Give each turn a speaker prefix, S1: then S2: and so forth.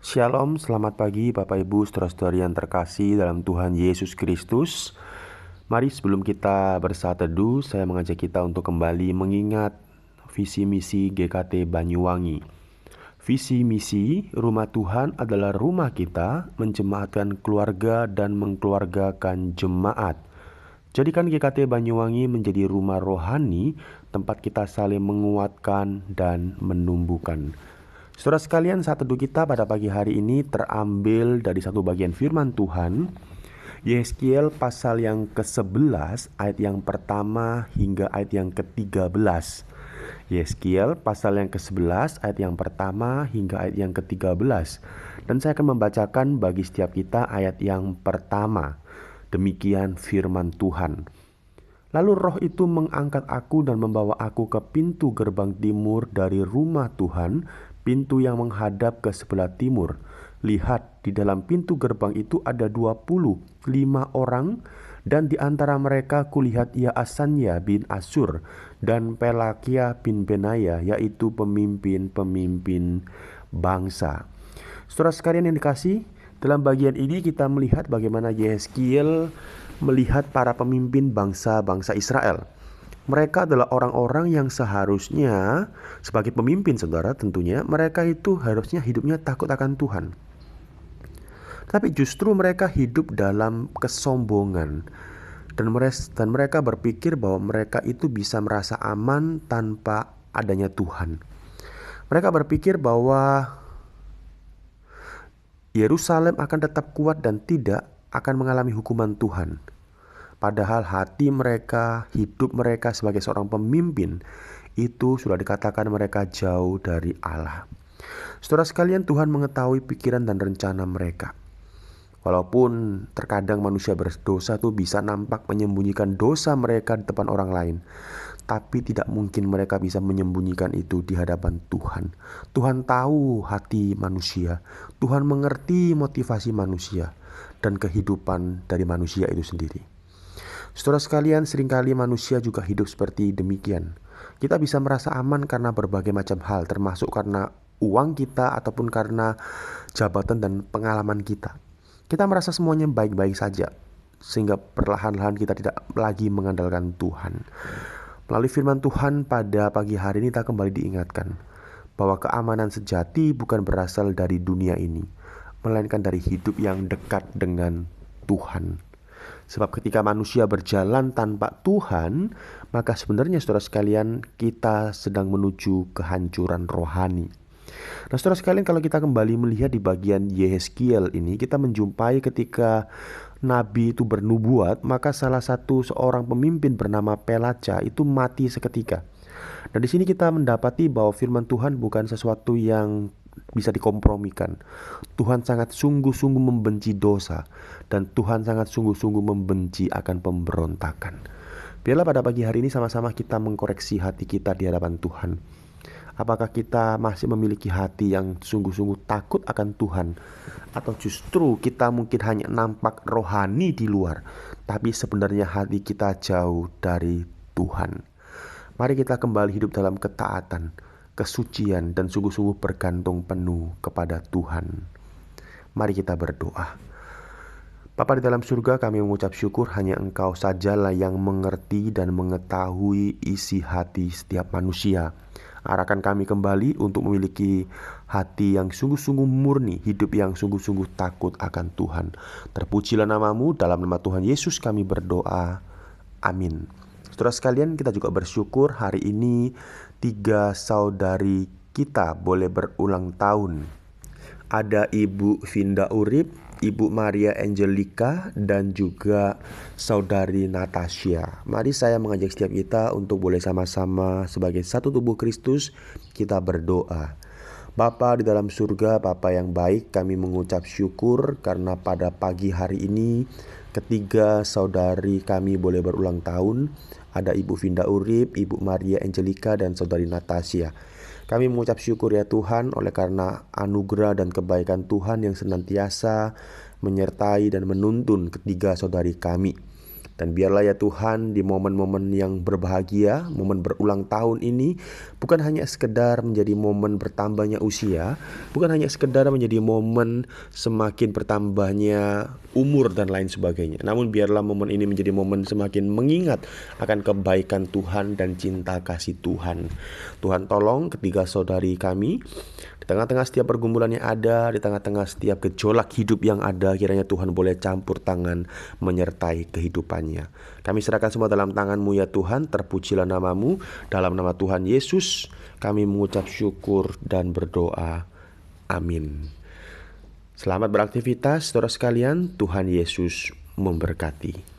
S1: Shalom, selamat pagi Bapak Ibu saudara-saudari yang terkasih dalam Tuhan Yesus Kristus. Mari sebelum kita bersaat teduh, saya mengajak kita untuk kembali mengingat visi misi GKT Banyuwangi. Visi misi rumah Tuhan adalah rumah kita menjemaatkan keluarga dan mengkeluargakan jemaat. Jadikan GKT Banyuwangi menjadi rumah rohani, tempat kita saling menguatkan dan menumbuhkan. Saudara sekalian, saat teduh kita pada pagi hari ini terambil dari satu bagian firman Tuhan, Yehezkiel pasal yang ke-11 ayat yang pertama hingga ayat yang ke-13. Yehezkiel pasal yang ke-11 ayat yang pertama hingga ayat yang ke-13. Dan saya akan membacakan bagi setiap kita ayat yang pertama. Demikian firman Tuhan. Lalu roh itu mengangkat aku dan membawa aku ke pintu gerbang timur dari rumah Tuhan, pintu yang menghadap ke sebelah timur. Lihat, di dalam pintu gerbang itu ada 25 orang, dan di antara mereka kulihat Asanya bin Asur dan Pelakia bin Benaya, yaitu pemimpin-pemimpin bangsa. Saudara sekalian yang dikasih, dalam bagian ini kita melihat bagaimana Yehezkiel melihat para pemimpin bangsa-bangsa Israel. Mereka adalah orang-orang yang seharusnya sebagai pemimpin, saudara, tentunya mereka itu harusnya hidupnya takut akan Tuhan. Tapi justru mereka hidup dalam kesombongan, dan mereka berpikir bahwa mereka itu bisa merasa aman tanpa adanya Tuhan. Mereka berpikir bahwa Yerusalem akan tetap kuat dan tidak akan mengalami hukuman Tuhan. Padahal hati mereka, hidup mereka sebagai seorang pemimpin, itu sudah dikatakan mereka jauh dari Allah. Saudara sekalian, Tuhan mengetahui pikiran dan rencana mereka. Walaupun terkadang manusia berdosa itu bisa nampak menyembunyikan dosa mereka di depan orang lain, tapi tidak mungkin mereka bisa menyembunyikan itu di hadapan Tuhan. Tuhan tahu hati manusia, Tuhan mengerti motivasi manusia dan kehidupan dari manusia itu sendiri. Saudara sekalian, seringkali manusia juga hidup seperti demikian. Kita bisa merasa aman karena berbagai macam hal, termasuk karena uang kita ataupun karena jabatan dan pengalaman kita. Kita merasa semuanya baik-baik saja, sehingga perlahan-lahan kita tidak lagi mengandalkan Tuhan. Melalui firman Tuhan pada pagi hari ini kita kembali diingatkan bahwa keamanan sejati bukan berasal dari dunia ini, melainkan dari hidup yang dekat dengan Tuhan. Sebab ketika manusia berjalan tanpa Tuhan, maka sebenarnya saudara sekalian, kita sedang menuju kehancuran rohani. Nah, saudara sekalian, kalau kita kembali melihat di bagian Yehezkiel ini, kita menjumpai ketika Nabi itu bernubuat, maka salah satu seorang pemimpin bernama Pelaca itu mati seketika. Dan di sini kita mendapati bahwa firman Tuhan bukan sesuatu yang bisa dikompromikan. Tuhan sangat sungguh-sungguh membenci dosa, dan Tuhan sangat sungguh-sungguh membenci akan pemberontakan. Biarlah pada pagi hari ini sama-sama kita mengkoreksi hati kita di hadapan Tuhan. Apakah kita masih memiliki hati yang sungguh-sungguh takut akan Tuhan, atau justru kita mungkin hanya nampak rohani di luar, tapi sebenarnya hati kita jauh dari Tuhan. Mari kita kembali hidup dalam ketaatan, kesucian, dan sungguh-sungguh bergantung penuh kepada Tuhan. Mari kita berdoa. Bapa di dalam surga, kami mengucap syukur hanya Engkau sajalah yang mengerti dan mengetahui isi hati setiap manusia. Arahkan kami kembali untuk memiliki hati yang sungguh-sungguh murni, hidup yang sungguh-sungguh takut akan Tuhan. Terpujilah nama-Mu, dalam nama Tuhan Yesus kami berdoa. Amin. Saudara sekalian, kita juga bersyukur hari ini 3 saudari kita boleh berulang tahun. Ada Ibu Vinda Urip, Ibu Maria Angelica, dan juga Saudari Natasha. Mari saya mengajak setiap kita untuk boleh sama-sama sebagai satu tubuh Kristus kita berdoa. Bapa di dalam surga, Bapa yang baik, kami mengucap syukur karena pada pagi hari ini ketiga saudari kami boleh berulang tahun. Ada Ibu Vinda Urip, Ibu Maria Angelica, dan Saudari Natasha. Kami mengucap syukur ya Tuhan oleh karena anugerah dan kebaikan Tuhan yang senantiasa menyertai dan menuntun ketiga saudari kami. Dan biarlah ya Tuhan, di momen-momen yang berbahagia, momen berulang tahun ini, bukan hanya sekedar menjadi momen bertambahnya usia, bukan hanya sekedar menjadi momen semakin bertambahnya umur dan lain sebagainya. Namun biarlah momen ini menjadi momen semakin mengingat akan kebaikan Tuhan dan cinta kasih Tuhan. Tuhan tolong ketiga saudari kami, di tengah-tengah setiap pergumulan yang ada, di tengah-tengah setiap gejolak hidup yang ada, kiranya Tuhan boleh campur tangan menyertai kehidupannya. Kami serahkan semua dalam tangan-Mu ya Tuhan, terpujilah nama-Mu. Dalam nama Tuhan Yesus kami mengucap syukur dan berdoa. Amin. Selamat beraktivitas saudara sekalian, Tuhan Yesus memberkati.